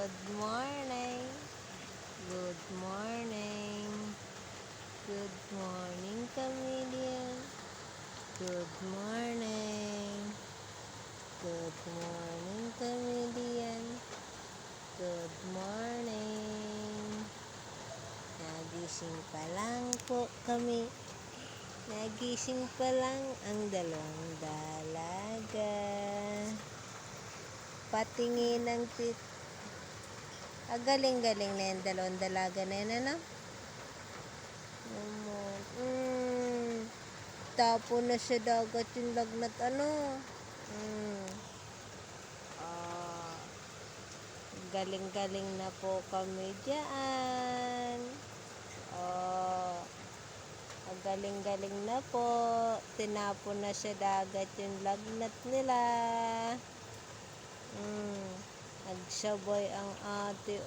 Good morning. Good morning. Good morning, comedian. Good morning. Good morning, comedian. Good morning. Nagising pa lang po kami. Nagising pa lang ang dalawang dalaga. Patingin ng galing-galing na yung dalawang dalaga na yun, ano? Tapo na sa dagat yung lagnat, ano? Galing-galing na po kami dyan. Galing-galing na po. Tinapon na sa dagat yung lagnat nila. Nagsabay ang ate,